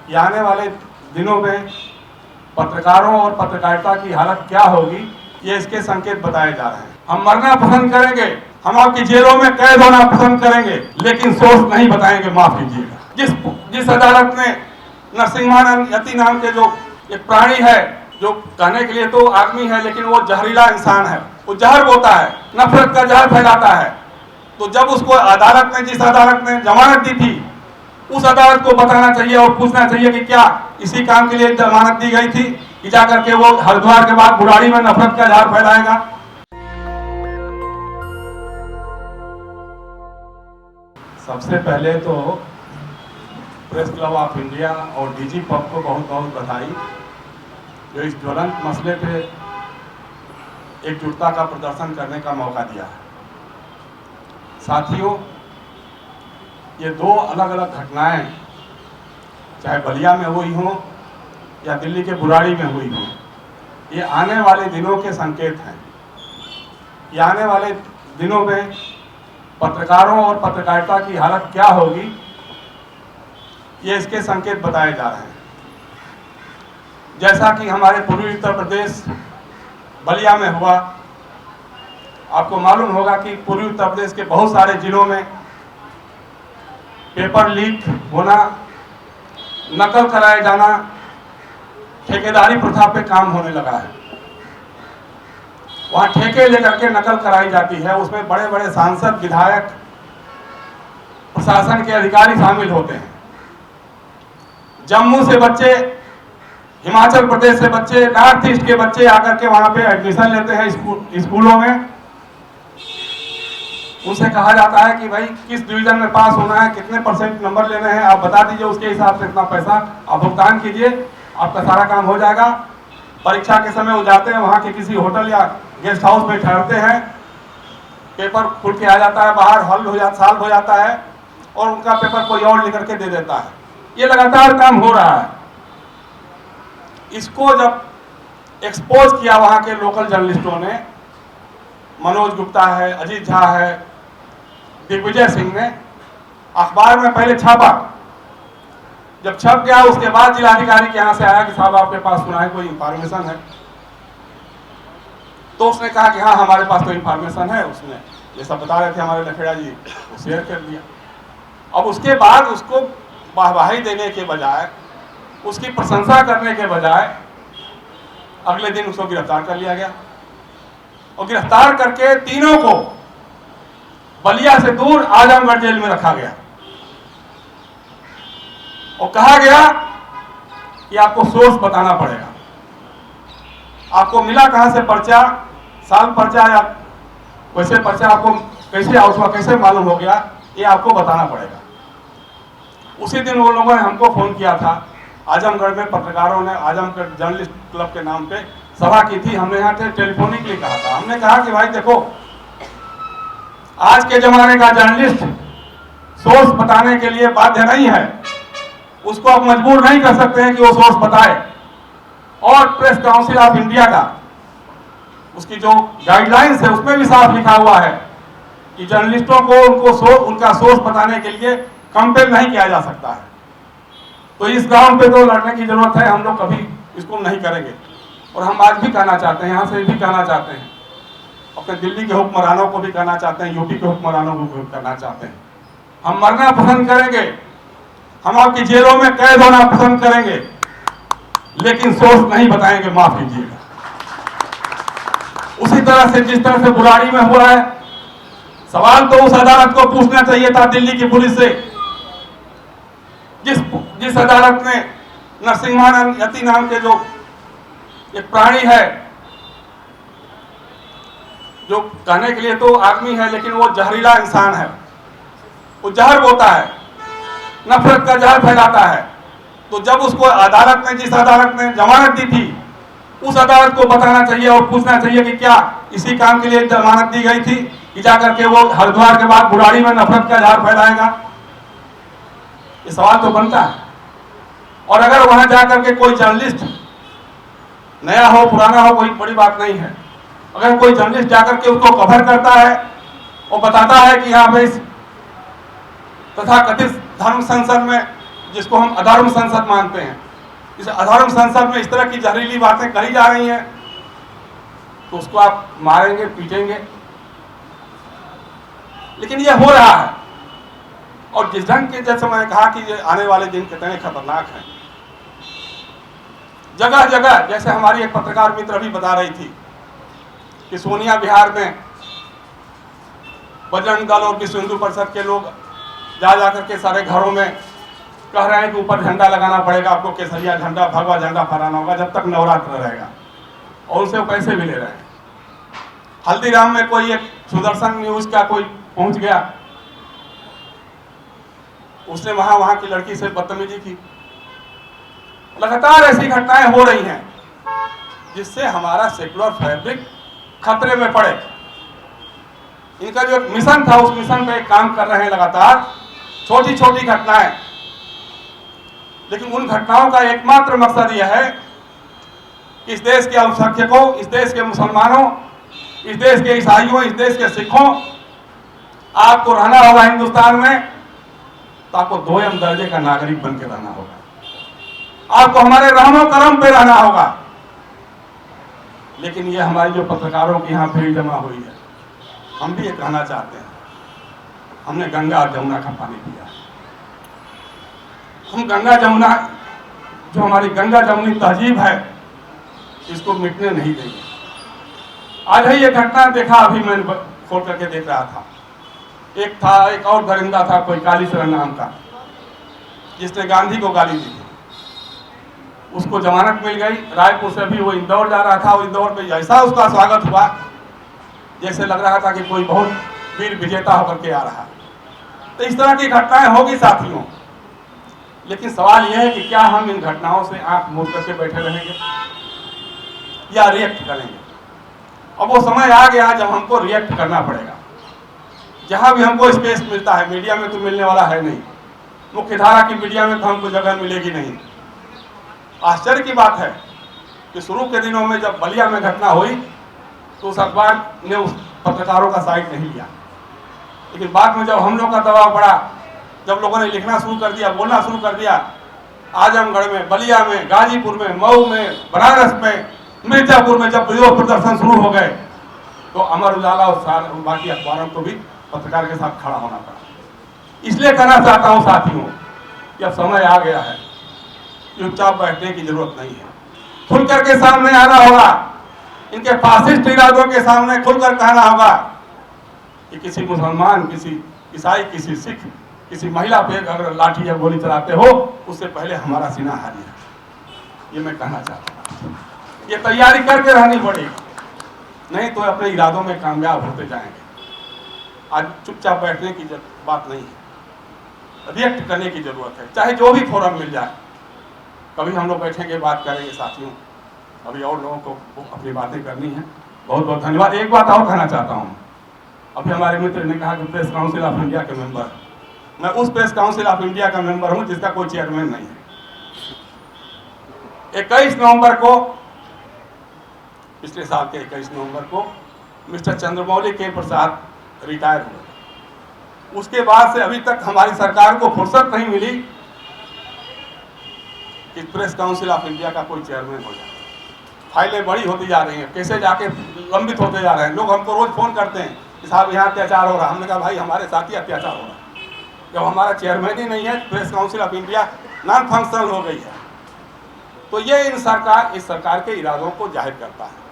कि आने वाले दिनों में पत्रकारों और पत्रकारिता की हालत क्या होगी, ये इसके संकेत बताए जा रहे हैं। हम मरना पसंद करेंगे, हम आपकी जेलों में कैद होना पसंद करेंगे, लेकिन सोर्स नहीं बताएंगे, माफ कीजिएगा। जिस अदालत ने नरसिम्हानंद यति नाम के जो एक प्राणी है, जो कहने के लिए तो आदमी है लेकिन वो जहरीला इंसान है, वो जहर बोता है, नफरत का जहर फैलाता है, तो जब उसको अदालत ने, जिस अदालत ने जमानत दी थी, उस अदालत को बताना चाहिए और पूछना चाहिए कि क्या इसी काम के लिए जमानत दी गई थी कि जाकर के वो हरिद्वार के बाद बुराड़ी में नफरत का जहर फैलाएगा। सबसे पहले तो प्रेस क्लब ऑफ इंडिया और डीजी पब को बहुत बहुत बधाई, जो इस ज्वलंत मसले पे एकजुटता का प्रदर्शन करने का मौका दिया है। साथियों, ये दो अलग अलग घटनाएं, चाहे बलिया में हुई हो या दिल्ली के बुराड़ी में हुई हो, ये आने वाले दिनों के संकेत हैं। ये आने वाले दिनों में पत्रकारों और पत्रकारिता की हालत क्या होगी, ये इसके संकेत बताए जा रहे हैं। जैसा कि हमारे पूर्वी उत्तर प्रदेश बलिया में हुआ, आपको मालूम होगा कि पूर्वी उत्तर प्रदेश के बहुत सारे जिलों में पेपर लीक होना, नकल कराए जाना, ठेकेदारी प्रथा पे काम होने लगा है। वहां ठेके लेकर के नकल कराई जाती है, उसमें बड़े बड़े सांसद, विधायक, प्रशासन के अधिकारी शामिल होते हैं। जम्मू से बच्चे, हिमाचल प्रदेश से बच्चे, नॉर्थ ईस्ट के बच्चे आकर के वहां पे एडमिशन लेते हैं स्कूलों में। उनसे कहा जाता है कि भाई किस डिवीजन में पास होना है, कितने % नंबर लेने हैं, आप बता दीजिए, उसके हिसाब से इतना पैसा आप भुगतान कीजिए, आपका सारा काम हो जाएगा। परीक्षा के समय वो जाते हैं, वहां के किसी होटल या गेस्ट हाउस में ठहरते हैं, पेपर खुल के आ जाता है, बाहर साल हो जाता है और उनका पेपर कोई और लिख करके दे देता है। ये लगातार काम हो रहा है। इसको जब एक्सपोज किया वहां के लोकल जर्नलिस्टों ने, मनोज गुप्ता है, अजीत झा है, दिग्विजय सिंह ने, अखबार में पहले छापा। जब छप गया उसके बाद जिलाधिकारी के यहाँ से आया कि साहब आपके पास सुना है, कोई इंफॉर्मेशन है? तो उसने कहा कि हाँ हमारे पास तो इंफॉर्मेशन है। उसने ये सब बता रहे थे हमारे लखेड़ा जी, वो शेयर कर दिया। अब उसके बाद उसको वाहवाही देने के बजाय, उसकी प्रशंसा करने के बजाय, अगले दिन उसको गिरफ्तार कर लिया गया और गिरफ्तार करके तीनों को बलिया से दूर आजमगढ़ जेल में रखा गया और कहा गया कि आपको सोर्स बताना पड़ेगा। आपको मिला कहां से पर्चा, साल पर्चा या वैसे पर्चा आपको कैसे आउट हुआ, कैसे मालूम हो गया, ये आपको बताना पड़ेगा। उसी दिन वो लोगों ने हमको फोन किया था, आजमगढ़ में पत्रकारों ने आजमगढ़ जर्नलिस्ट क्लब के नाम पे सभा की थी। हमने यहाँ टेलीफोनिकली कहा था, हमने कहा कि भाई देखो, आज के जमाने का जर्नलिस्ट सोर्स बताने के लिए बाध्य नहीं है, उसको आप मजबूर नहीं कर सकते हैं कि वो सोर्स बताए। और प्रेस काउंसिल ऑफ इंडिया का उसकी जो गाइडलाइंस है उसमें भी साफ लिखा हुआ है कि जर्नलिस्टों को उनका सोर्स बताने के लिए कंपेल नहीं किया जा सकता है। तो इस ग्राउंड पे तो लड़ने की जरूरत है, हम लोग कभी इसको नहीं करेंगे। और हम आज भी कहना चाहते हैं, यहाँ से भी कहना चाहते हैं, अपने दिल्ली के हुक्मरानों को भी कहना चाहते हैं, यूपी के हुक्मरानों को भी कहना चाहते हैं, हम मरना पसंद करेंगे, हम आपकी जेलों में कैद होना पसंद करेंगे, लेकिन सोर्स नहीं बताएंगे, माफ कीजिएगा। उसी तरह से जिस तरह से बुराड़ी में हुआ है, सवाल तो उस अदालत को पूछना चाहिए था, दिल्ली की पुलिस से, जिस अदालत ने नरसिम्हानंद यति नाम के जो एक प्राणी है, जो कहने के लिए तो आदमी है लेकिन वो जहरीला इंसान है, वो जहर बोता है, नफरत का जहर फैलाता है। तो जब उसको अदालत ने, जिस अदालत ने जमानत दी थी, उस अदालत को बताना चाहिए और पूछना चाहिए कि क्या इसी काम के लिए जमानत दी गई थी कि जाकर के वो हरिद्वार के बाद बुराड़ी में नफरत का जहर फैलाएगा। ये सवाल तो बनता है। और अगर वहां जाकर के कोई जर्नलिस्ट, नया हो पुराना हो, कोई बड़ी बात नहीं है, अगर कोई जर्नलिस्ट जाकर के उसको कवर करता है और बताता है कि यहाँ पे तथा कथित धर्म संसद में जिसको हम अधर्म संसद मानते हैं, इस अधर्म संसद में इस तरह की जहरीली बातें कही जा रही हैं, तो उसको आप मारेंगे, पीटेंगे। लेकिन ये हो रहा है, और जिस ढंग के, जैसे मैंने कहा कि ये आने वाले दिन कितने खतरनाक हैं। जगह जगह, जैसे हमारी एक पत्रकार मित्र भी बता रही थी कि सोनिया बिहार में बजरंग दल और विश्व हिंदू परिषद के लोग जा जाकर के सारे घरों में कह रहे हैं कि ऊपर झंडा लगाना पड़ेगा आपको, केसरिया झंडा, भगवा झंडा फहराना होगा जब तक नवरात्र रहेगा, और उनसे वो पैसे भी ले रहे हैं। हल्दीराम में कोई एक सुदर्शन न्यूज का कोई पहुंच गया, उसने वहां की लड़की से बदतमीजी की। लगातार ऐसी घटनाएं हो रही हैं जिससे हमारा सेक्युलर फैब्रिक खतरे में पड़े। इनका जो मिशन था, उस मिशन पे काम कर रहे हैं लगातार, छोटी छोटी घटनाएं, लेकिन उन घटनाओं का एकमात्र मकसद यह है कि इस देश के अल्पसंख्यकों, इस देश के मुसलमानों, इस देश के ईसाइयों, इस देश के सिखों, आपको रहना होगा हिंदुस्तान में तो आपको दोयम दर्जे का नागरिक बन के रहना होगा, आपको हमारे रहमो करम पे रहना होगा। लेकिन ये हमारी जो पत्रकारों की यहाँ भीड़ जमा हुई है, हम भी ये कहना चाहते हैं, हमने गंगा और जमुना का पानी पिया, हम गंगा जमुना, जो हमारी गंगा जमुनी तहजीब है, इसको मिटने नहीं देंगे। आज ही ये घटना देखा, अभी मैंने खोल करके देख रहा था, एक और दरिंदा था, कोई कालीचरण नाम का, जिसने गांधी को गाली दी थी, उसको जमानत मिल गई। रायपुर से भी वो इंदौर जा रहा था, और इंदौर पे ऐसा उसका स्वागत हुआ जैसे लग रहा था कि कोई बहुत वीर विजेता होकर के आ रहा। तो इस तरह की घटनाएं होगी साथियों, लेकिन सवाल यह है कि क्या हम इन घटनाओं से आंख मूंद करके बैठे रहेंगे या रिएक्ट करेंगे। अब वो समय आ गया जब हमको रिएक्ट करना पड़ेगा। जहां भी हमको स्पेस मिलता है, मीडिया में तो मिलने वाला है नहीं, मुख्यधारा की मीडिया में तो हमको जगह मिलेगी नहीं। आश्चर्य की बात है कि शुरू के दिनों में जब बलिया में घटना हुई तो उस अखबार ने उस पत्रकारों का साइड नहीं लिया, लेकिन बाद में जब हम लोग का दबाव बढ़ा, जब लोगों ने लिखना शुरू कर दिया, बोलना शुरू कर दिया, आजमगढ़ में, बलिया में, गाजीपुर में, मऊ में, बनारस में, मिर्जापुर में जब विरोध प्रदर्शन शुरू हो गए, तो अमर उजाला और बाकी अखबारों को भी पत्रकार के साथ खड़ा होना पड़ा। इसलिए कहना चाहता हूं साथियों कि अब समय आ गया है, चुपचाप बैठने की जरूरत नहीं है, खुल करके सामने आना होगा। इनके फासिस्ट इरादों के सामने खुलकर कहना होगा कि किसी मुसलमान, किसी ईसाई, किसी सिख, किसी महिला पे अगर लाठी या गोली चलाते हो, उससे पहले हमारा सीना हारी है। ये मैं कहना चाहता हूँ। ये तैयारी करके रहनी पड़ेगी, नहीं तो अपने इरादों में कामयाब होते जाएंगे। आज चुपचाप बैठने की बात नहीं है, रिएक्ट करने की जरूरत है, चाहे जो भी फोरम मिल जाए। कभी हम लोग बैठेंगे, बात करेंगे साथियों, अभी और लोगों को अपनी बातें करनी है। बहुत बहुत धन्यवाद। एक बात और कहना चाहता हूँ, अभी हमारे मित्र ने कहा कि प्रेस काउंसिल ऑफ इंडिया के मेंबर, मैं उस प्रेस काउंसिल ऑफ इंडिया का मेंबर हूँ जिसका कोई चेयरमैन नहीं है। 21 नवंबर को, पिछले साल के 21 नवंबर को मिस्टर चंद्रमौली के प्रसाद रिटायर हुए। उसके बाद से अभी तक हमारी सरकार को फुर्सत नहीं मिली कि प्रेस काउंसिल ऑफ इंडिया का कोई चेयरमैन हो जाए। फाइलें बड़ी होती जा रही हैं, केसेज जाके लंबित होते जा रहे हैं। लोग हमको रोज फोन करते हैं कि साहब यहाँ अत्याचार हो रहा है। हमने कहा भाई हमारे साथ ही अत्याचार हो रहा है। जब हमारा चेयरमैन ही नहीं है, press council of India non functional हो गई है, तो ये इस सरकार के इरादों को जाहिर करता है।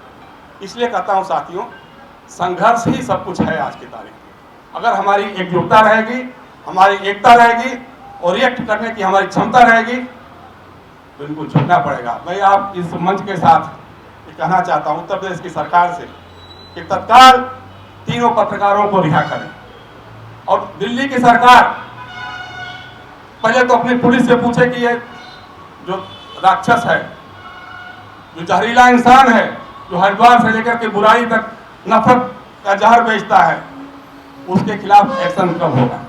इसलिए कहता हूँ साथियों, संघर्ष ही सब कुछ है आज की तारीख में। अगर हमारी एकजुटता रहेगी, हमारी एकता रहेगी और रिएक्ट करने की हमारी क्षमता रहेगी, तो इनको झुकना पड़ेगा। मैं आप इस मंच के साथ कहना चाहता हूँ उत्तर प्रदेश की सरकार से कि तत्काल तीनों पत्रकारों को रिहा करें। और दिल्ली की सरकार पहले तो अपनी पुलिस से पूछे कि ये जो राक्षस है, जो जहरीला इंसान है, जो हरिद्वार से लेकर के बुराई तक नफरत का जहर बेचता है, उसके खिलाफ एक्शन कब होगा।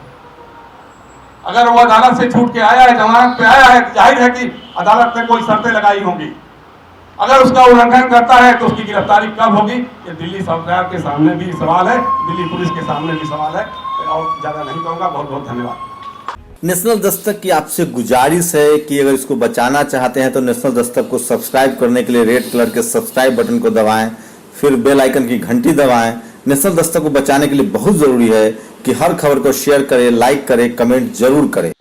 अगर वो अदालत से छूट के आया है, जमानत पे आया है, जाहिर है कि अदालत ने कोई शर्तें लगाई होंगी। अगर उसका उल्लंघन करता है तो उसकी गिरफ्तारी कब होगी, ये दिल्ली सरकार के सामने भी सवाल है, दिल्ली पुलिस के सामने भी सवाल है। और ज्यादा नहीं कहूंगा। बहुत बहुत धन्यवाद। नेशनल दस्तक की आपसे गुजारिश है कि अगर इसको बचाना चाहते हैं तो नेशनल दस्तक को सब्सक्राइब करने के लिए रेड कलर के सब्सक्राइब बटन को दबाएं, फिर बेल आइकन की घंटी दबाएं। नेशनल दस्तक को बचाने के लिए बहुत जरूरी है कि हर खबर को शेयर करें, लाइक करें, कमेंट जरूर करें।